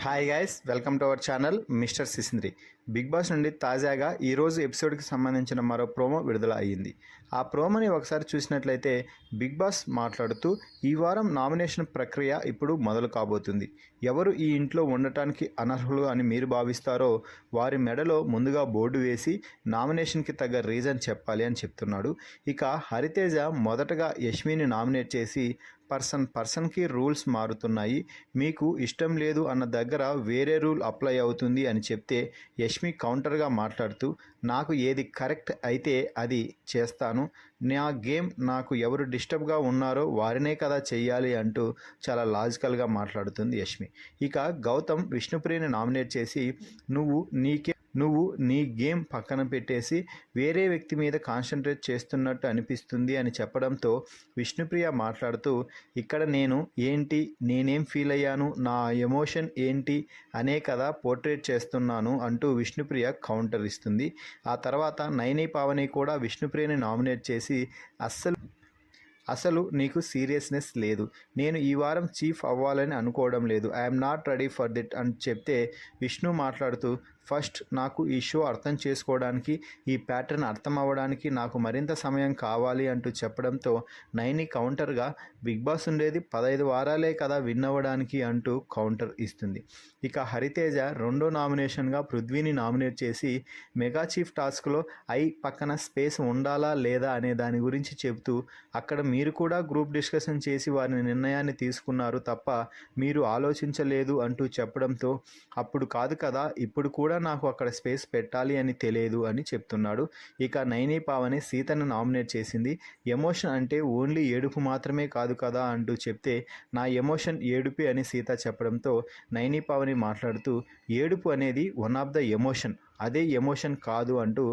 Hi guys, welcome to our channel Mister Sisindri. Bigg Boss నుండి తాజాగా ఈరోజు ఎపిసోడ్కి సంబంధించిన మరో ప్రోమో విడుదల అయ్యింది. ఆ ప్రోమోని ఒకసారి చూసినట్లయితే బిగ్ బాస్ మాట్లాడుతూ ఈ వారం నామినేషన్ ప్రక్రియ ఇప్పుడు మొదలు కాబోతుంది. ఎవరు ఈ ఇంట్లో ఉండటానికి అనర్హులు అని మీరు భావిస్తారో వారి మెడలో ముందుగా బోర్డు వేసి నామినేషన్కి తగ్గ రీజన్ చెప్పాలి అని చెప్తున్నాడు. ఇక హరితేజ మొదటగా యష్మిని నామినేట్ చేసి పర్సన్కి రూల్స్ మారుతున్నాయి, మీకు ఇష్టం లేదు అన్న దగ్గర వేరే రూల్ అప్లై అవుతుంది అని చెప్తే యష్మి కౌంటర్గా మాట్లాడుతూ నాకు ఏది కరెక్ట్ అయితే అది చేస్తాను, నా గేమ్ నాకు ఎవరు డిస్టర్బ్గా ఉన్నారో వారినే కదా చెయ్యాలి అంటూ చాలా లాజికల్గా మాట్లాడుతుంది యష్మి. ఇక గౌతమ్ విష్ణుప్రియని నామినేట్ చేసి నువ్వు నీ గేమ్ పక్కన పెట్టేసి వేరే వ్యక్తి మీద కాన్సన్ట్రేట్ చేస్తున్నట్టు అనిపిస్తుంది అని చెప్పడంతో విష్ణుప్రియ మాట్లాడుతూ ఇక్కడ నేనేం ఫీల్ అయ్యాను, నా ఎమోషన్ ఏంటి అనే కదా పోర్ట్రేట్ చేస్తున్నాను అంటూ విష్ణుప్రియ కౌంటర్ ఇస్తుంది. ఆ తర్వాత నైని పావని కూడా విష్ణుప్రియని నామినేట్ చేసి అసలు నీకు సీరియస్నెస్ లేదు, నేను ఈ వారం చీఫ్ అవ్వాలని అనుకోవడం లేదు, ఐఎమ్ నాట్ రెడీ ఫర్ దిట్ అని చెప్తే విష్ణు మాట్లాడుతూ ఫస్ట్ నాకు ఈ షో అర్థం చేసుకోవడానికి, ఈ ప్యాటర్న్ అర్థం అవ్వడానికి నాకు మరింత సమయం కావాలి అంటూ చెప్పడంతో నైని కౌంటర్గా బిగ్ బాస్ ఉండేది 15 వారాలే కదా విన్ అవ్వడానికి అంటూ కౌంటర్ ఇస్తుంది. ఇక హరితేజ రెండో నామినేషన్గా పృథ్వీని నామినేట్ చేసి మెగా చీఫ్ టాస్క్లో పక్కన స్పేస్ ఉండాలా లేదా అనే దాని గురించి చెబుతూ అక్కడ మీరు కూడా గ్రూప్ డిస్కషన్ చేసి వారి నిర్ణయాన్ని తీసుకున్నారు తప్ప మీరు ఆలోచించలేదు అంటూ చెప్పడంతో అప్పుడు కాదు కదా, ఇప్పుడు కూడా నాకు అక్కడ స్పేస్ పెట్టాలి అని తెలియదు అని చెప్తున్నాడు. ఇక నైని పావని సీతను నామినేట్ చేసింది. ఎమోషన్ అంటే ఓన్లీ ఏడుపు మాత్రమే కాదు కదా అంటూ చెప్తే నా ఎమోషన్ ఏడుపే అని సీత చెప్పడంతో నైని పావని మాట్లాడుతూ ఏడుపు అనేది వన్ ఆఫ్ ద ఎమోషన్, అదే ఎమోషన్ కాదు అంటూ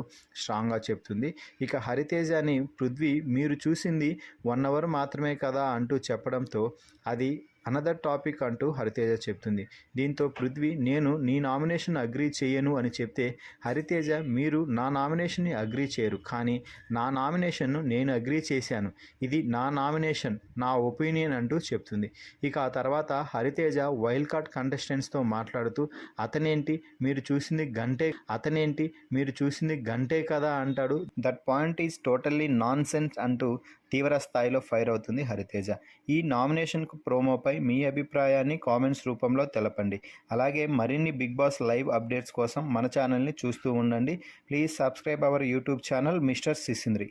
స్ట్రాంగ్గా చెప్తుంది. ఇక హరితేజని పృథ్వీ మీరు చూసింది 1 అవర్ మాత్రమే కదా అంటూ చెప్పడంతో అది అనదర్ టాపిక్ అంటూ హరితేజ చెప్తుంది. దీంతో పృథ్వీ నేను నీ నామినేషన్ అగ్రీ చేయను అని చెప్తే హరితేజ మీరు నా నామినేషన్ని అగ్రీ చేయరు, కానీ నా నామినేషన్ను నేను అగ్రీ చేశాను, ఇది నా నామినేషన్, నా ఒపీనియన్ అంటూ చెప్తుంది. ఇక ఆ తర్వాత హరితేజ వైల్డ్ కార్డ్ కంటెస్టెంట్స్తో మాట్లాడుతూ అతనేంటి మీరు చూసింది గంటే కదా అంటాడు, that point is totally non sense అంటూ తీవ్ర స్థాయిలో ఫైర్ అవుతుంది హరితేజ. ఈ నామినేషన్కు ప్రోమోపై మీ అభిప్రాయాన్ని కామెంట్స్ రూపంలో తెలపండి. అలాగే మరిన్ని బిగ్ బాస్ లైవ్ అప్డేట్స్ కోసం మన ఛానల్ని చూస్తూ ఉండండి. Please subscribe our YouTube channel Mister సిసింద్రి.